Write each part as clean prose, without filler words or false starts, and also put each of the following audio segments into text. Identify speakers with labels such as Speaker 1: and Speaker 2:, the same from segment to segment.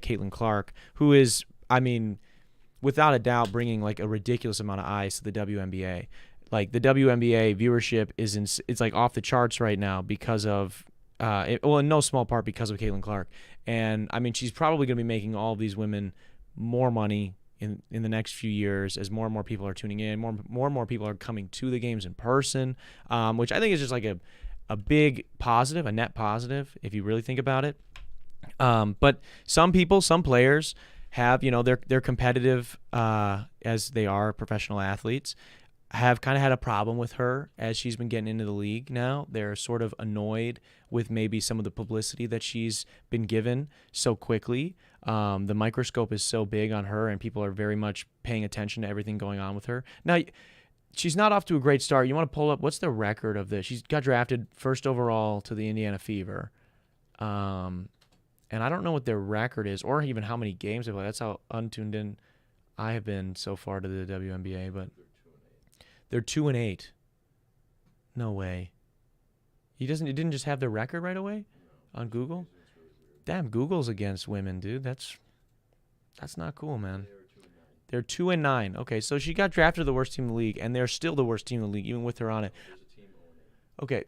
Speaker 1: Caitlin Clark, who is, I mean, without a doubt, bringing like a ridiculous amount of eyes to the WNBA. Like the WNBA viewership it's like off the charts right now because of, well, in no small part because of Caitlin Clark. And I mean, she's probably going to be making all of these women more money in the next few years as more and more people are tuning in, more and more people are coming to the games in person, which I think is just like a big positive, a net positive if you really think about it. But some players have, they're competitive as they are professional athletes, have kind of had a problem with her as she's been getting into the league now. They're sort of annoyed with maybe some of the publicity that she's been given so quickly. The microscope is so big on her, and people are very much paying attention to everything going on with her. Now, she's not off to a great start. You want to pull up, what's the record of this? She's got drafted first overall to the Indiana Fever. And I don't know what their record is or even how many games they've played. That's how untuned in I have been so far to the WNBA, but they're 2-8. No way. It didn't just have their record right away on Google? Damn, Google's against women, dude. That's not cool, man. They're 2-9. Okay, so she got drafted to the worst team in the league, and they're still the worst team in the league, even with her on it. Okay,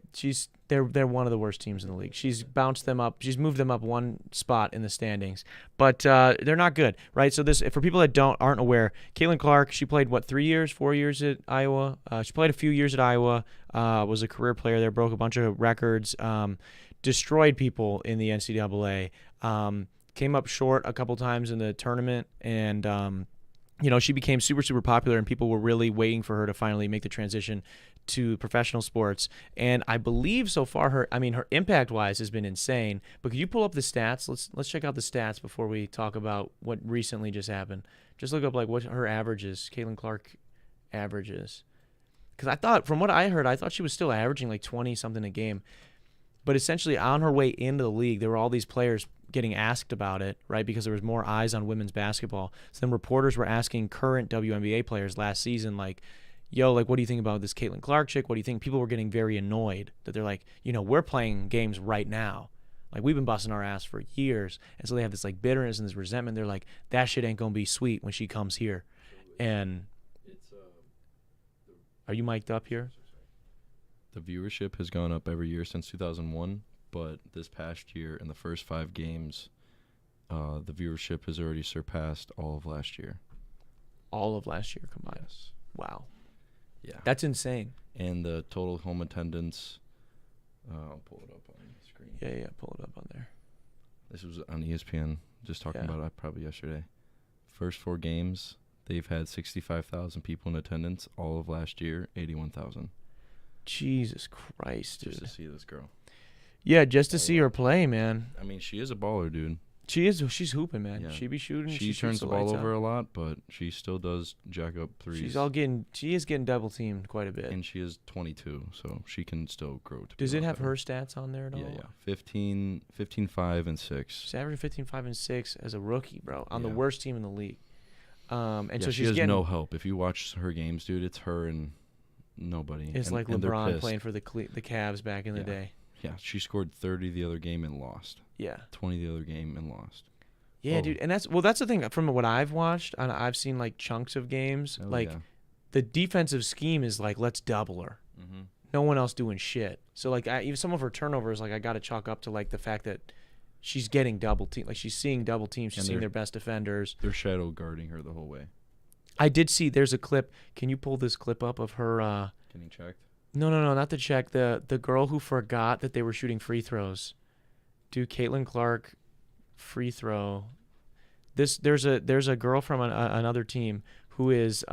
Speaker 1: they're one of the worst teams in the league. She's bounced them up. She's moved them up one spot in the standings, but they're not good, right? So this, for people that aren't aware, Caitlin Clark, she played 4 years at Iowa. She played a few years at Iowa. Was a career player there, broke a bunch of records, destroyed people in the NCAA. Came up short a couple times in the tournament, and she became super, super popular, and people were really waiting for her to finally make the transition to professional sports. And I believe so far her impact-wise has been insane. But could you pull up the stats? Let's check out the stats before we talk about what recently just happened. Just look up like what her averages, Caitlin Clark averages. Because I thought, from what I heard, I thought she was still averaging like 20-something a game. But essentially on her way into the league, there were all these players getting asked about it, right? Because there was more eyes on women's basketball. So then reporters were asking current WNBA players last season, like, yo, like, what do you think about this Caitlin Clark chick? What do you think? People were getting very annoyed that they're like, we're playing games right now. Like, we've been busting our ass for years. And so they have this, like, bitterness and this resentment. They're like, that shit ain't going to be sweet when she comes here. And are you mic'd up here?
Speaker 2: The viewership has gone up every year since 2001, but this past year, in the first 5 games, the viewership has already surpassed all of last year.
Speaker 1: All of last year combined?
Speaker 2: Yes.
Speaker 1: Wow.
Speaker 2: Yeah.
Speaker 1: That's insane.
Speaker 2: And the total home attendance, I'll pull it up on the screen.
Speaker 1: Yeah, pull it up on there.
Speaker 2: This was on ESPN, just talking about it probably yesterday. First 4 games, they've had 65,000 people in attendance. All of last year, 81,000.
Speaker 1: Jesus Christ, dude.
Speaker 2: Just to see this girl.
Speaker 1: Yeah, just to see her play, man.
Speaker 2: I mean, she is a baller, dude.
Speaker 1: She is. She's hooping, man.
Speaker 2: Yeah.
Speaker 1: She be shooting.
Speaker 2: She turns the ball over a lot, but she still does jack up threes.
Speaker 1: She is getting double teamed quite a bit.
Speaker 2: And she is 22, so she can still grow.
Speaker 1: Does it have her stats on there at all?
Speaker 2: Yeah. 15, 5, and 6.
Speaker 1: She's averaging 15, 5, and 6 as a rookie, bro, on the worst team in the league. And so
Speaker 2: she has no help. If you watch her games, dude, it's her and nobody.
Speaker 1: It's like LeBron playing for the Cavs back in the day.
Speaker 2: Yeah, she scored 30 the other game and lost.
Speaker 1: Yeah.
Speaker 2: 20 the other game and lost.
Speaker 1: Yeah, dude, and that's the thing from what I've watched, and I've seen like chunks of games. The defensive scheme is like, let's double her.
Speaker 2: Mm-hmm.
Speaker 1: No one else doing shit. So like, even some of her turnovers, like I got to chalk up to like the fact that she's getting double teamed. Like she's seeing double teams. She's seeing their best defenders.
Speaker 2: They're shadow guarding her the whole way.
Speaker 1: I did see. There's a clip. Can you pull this clip up of her?
Speaker 2: Getting checked?
Speaker 1: No, not the check. The girl who forgot that they were shooting free throws. Dude, Caitlin Clark. Free throw. There's a girl from another team who is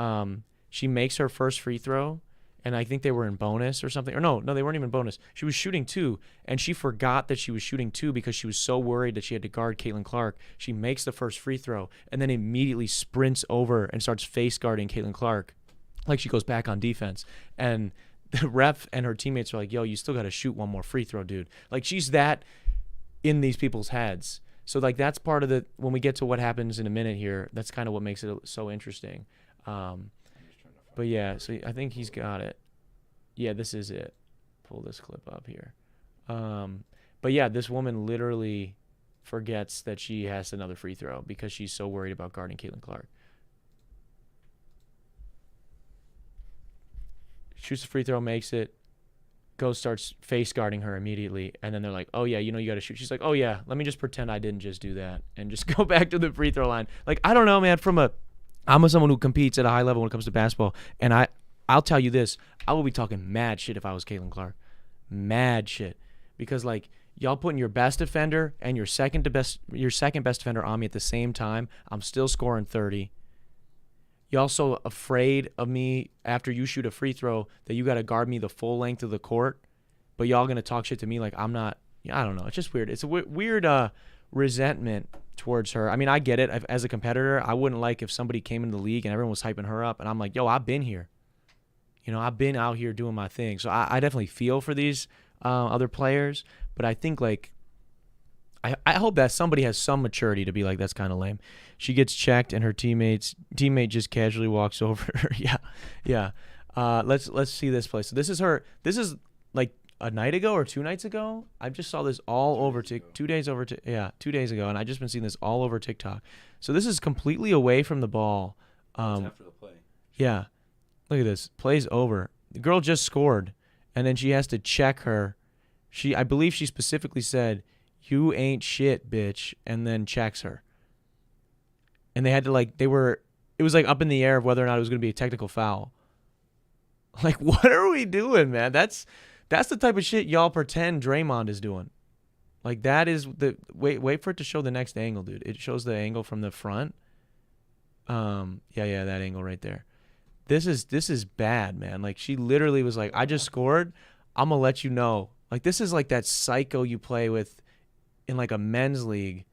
Speaker 1: she makes her first free throw, and I think they were in bonus or something. Or no, they weren't even bonus. She was shooting 2, and she forgot that she was shooting 2 because she was so worried that she had to guard Caitlin Clark. She makes the first free throw and then immediately sprints over and starts face guarding Caitlin Clark, like she goes back on defense. And the ref and her teammates are like, "Yo, you still got to shoot one more free throw, dude." Like she's that in these people's heads. So like that's part of when we get to what happens in a minute here, that's kind of what makes it so interesting. But yeah, so I think he's got it. Yeah, this is it. Pull this clip up here. But yeah, this woman literally forgets that she has another free throw because she's so worried about guarding Caitlin Clark. Shoots the free throw, makes it. Starts face guarding her immediately, and then they're like, "Oh yeah, you got to shoot." She's like, "Oh yeah, let me just pretend I didn't just do that and just go back to the free throw line." Like, I don't know, man. I'm someone who competes at a high level when it comes to basketball, and I'll tell you this: I will be talking mad shit if I was Caitlin Clark, mad shit, because like y'all putting your best defender and your second best defender on me at the same time. I'm still scoring 30. Y'all so afraid of me after you shoot a free throw that you got to guard me the full length of the court, but y'all going to talk shit to me like I'm not. I don't know. It's just weird. It's a weird resentment towards her. I mean, I get it. As a competitor, I wouldn't like if somebody came into the league and everyone was hyping her up, and I'm like, yo, I've been here. I've been out here doing my thing. So I definitely feel for these other players, but I think like I hope that somebody has some maturity to be like, that's kind of lame. She gets checked and her teammate just casually walks over her. Yeah. Let's see this play. So this is like a night ago or 2 nights ago. I just saw this all over 2 days over 2 days ago, and I just been seeing this all over TikTok. So this is completely away from the ball.
Speaker 2: After the play.
Speaker 1: Yeah. Look at this. Play's over. The girl just scored, and then she has to check her. I believe she specifically said, "You ain't shit, bitch," and then checks her. And they had to it was like up in the air of whether or not it was going to be a technical foul. Like, what are we doing, man? That's the type of shit y'all pretend Draymond is doing. Like, that is wait for it to show the next angle, dude. It shows the angle from the front. Yeah, that angle right there. This is bad, man. Like, she literally was like, "I just scored. I'm gonna let you know." Like, this is like that psycho you play with in like a men's league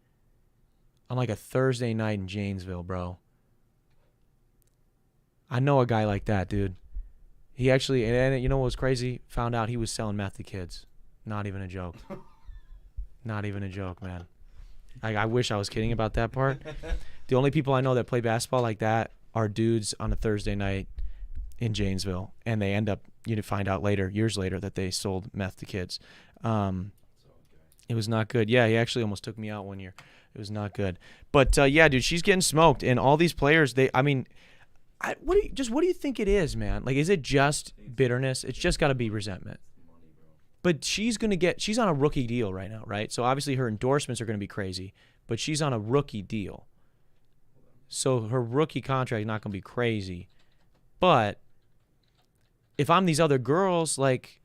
Speaker 1: on like a Thursday night in Janesville, bro. I know a guy like that, dude. He actually, and you know what was crazy? Found out he was selling meth to kids. Not even a joke. Not even a joke, man. I wish I was kidding about that part. The only people I know that play basketball like that are dudes on a Thursday night in Janesville, and they end up, find out later, years later, that they sold meth to kids. It was not good. Yeah, he actually almost took me out one year. It was not good. But yeah, dude, she's getting smoked, and all these players, what do you think it is, man? Like, is it just bitterness? It's just got to be resentment. But she's on a rookie deal right now, right? So obviously her endorsements are going to be crazy, but she's on a rookie deal. So her rookie contract is not going to be crazy. But if I'm these other girls, like,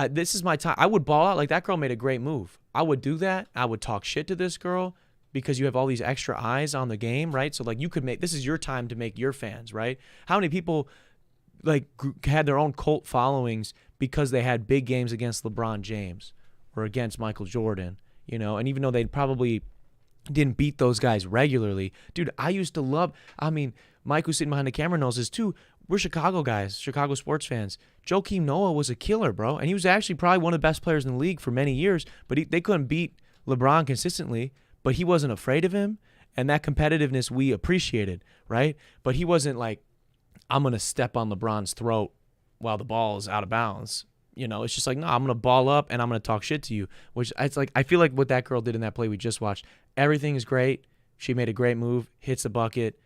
Speaker 1: this is my time. I would ball out. Like, that girl made a great move. I would do that. I would talk shit to this girl because you have all these extra eyes on the game, right? So, like, this is your time to make your fans, right? How many people, like, had their own cult followings because they had big games against LeBron James or against Michael Jordan, And even though they probably didn't beat those guys regularly, dude, I used to love, Mike, who's sitting behind the camera, knows this too. We're Chicago guys, Chicago sports fans. Joakim Noah was a killer, bro. And he was actually probably one of the best players in the league for many years, but they couldn't beat LeBron consistently, but he wasn't afraid of him. And that competitiveness we appreciated, right? But he wasn't like, I'm going to step on LeBron's throat while the ball is out of bounds. It's just like, no, I'm going to ball up and I'm going to talk shit to you, which it's like, I feel like what that girl did in that play we just watched, everything is great. She made a great move, hits the bucket,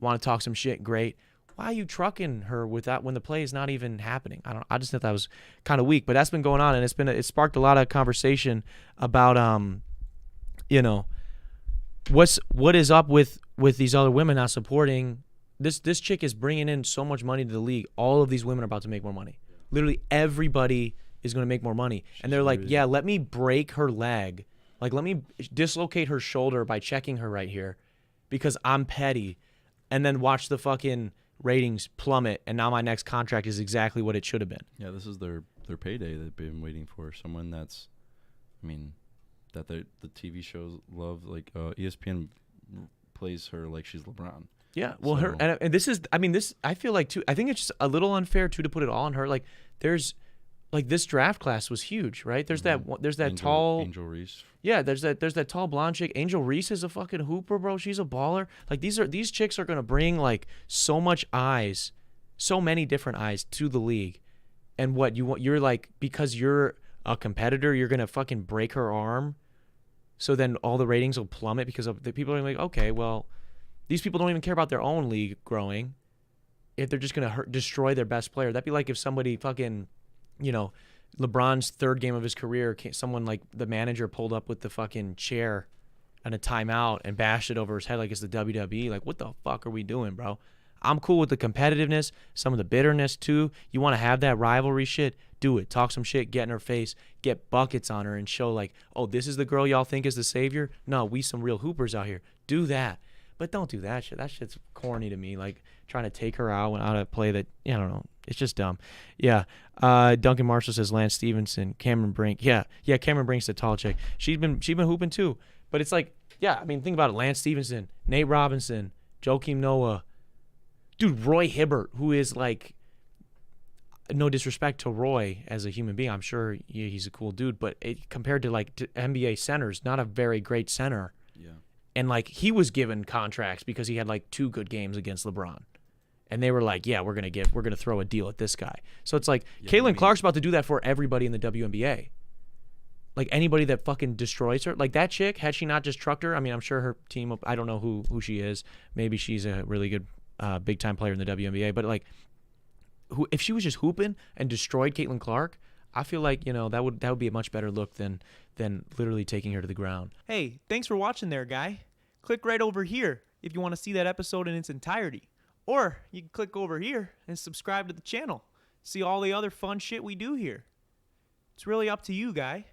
Speaker 1: want to talk some shit, great. Why are you trucking her with that when the play is not even happening? I just thought that was kind of weak, but that's been going on, and it sparked a lot of conversation about what is up with these other women not supporting this chick is bringing in so much money to the league. All of these women are about to make more money. Literally everybody is going to make more money, and they're like, yeah, let me break her leg, like let me dislocate her shoulder by checking her right here, because I'm petty, and then watch the fucking ratings plummet, and now my next contract is exactly what it should have been.
Speaker 2: Yeah, this is their payday they've been waiting for. Someone that's, that the TV shows love. Like ESPN plays her like she's LeBron.
Speaker 1: Yeah, well, her and this is, this I feel like too. I think it's just a little unfair too to put it all on her. Like, there's, like, this draft class was huge, right? There's that tall
Speaker 2: Angel Reese.
Speaker 1: Yeah, there's that tall blonde chick. Angel Reese is a fucking hooper, bro. She's a baller. Like, these chicks are gonna bring like so much eyes, so many different eyes to the league. And what you're like, because you're a competitor, you're gonna fucking break her arm So then all the ratings will plummet because of the people are like, okay, well, these people don't even care about their own league growing. If they're just gonna destroy their best player, that'd be like if somebody fucking, LeBron's third game of his career, someone like the manager pulled up with the fucking chair and a timeout and bashed it over his head like it's the WWE. Like, what the fuck are we doing, bro? I'm cool with the competitiveness, some of the bitterness too. You want to have that rivalry shit? Do it. Talk some shit, get in her face, get buckets on her and show like, oh, this is the girl y'all think is the savior? No, we some real hoopers out here. Do that. But don't do that shit. That shit's corny to me. Like trying to take her out out of play that, I don't know. It's just dumb. Yeah. Duncan Marshall says Lance Stevenson, Cameron Brink. Yeah, Cameron Brink's the tall chick. She's been hooping too. But it's like, yeah, I mean, think about it. Lance Stevenson, Nate Robinson, Joakim Noah. Dude, Roy Hibbert, who is like, no disrespect to Roy as a human being. I'm sure he's a cool dude. But compared to like NBA centers, not a very great center.
Speaker 3: Yeah.
Speaker 1: And like he was given contracts because he had like 2 good games against LeBron. And they were like, yeah, we're gonna throw a deal at this guy. So it's like Caitlin Clark's about to do that for everybody in the WNBA. Like anybody that fucking destroys her, like that chick, had she not just trucked her, I mean, I'm sure her team, I don't know who she is. Maybe she's a really good big time player in the WNBA. But like, if she was just hooping and destroyed Caitlin Clark, I feel like that would be a much better look than literally taking her to the ground.
Speaker 4: Hey, thanks for watching there, guy. Click right over here if you want to see that episode in its entirety. Or you can click over here and subscribe to the channel. See all the other fun shit we do here. It's really up to you, guy.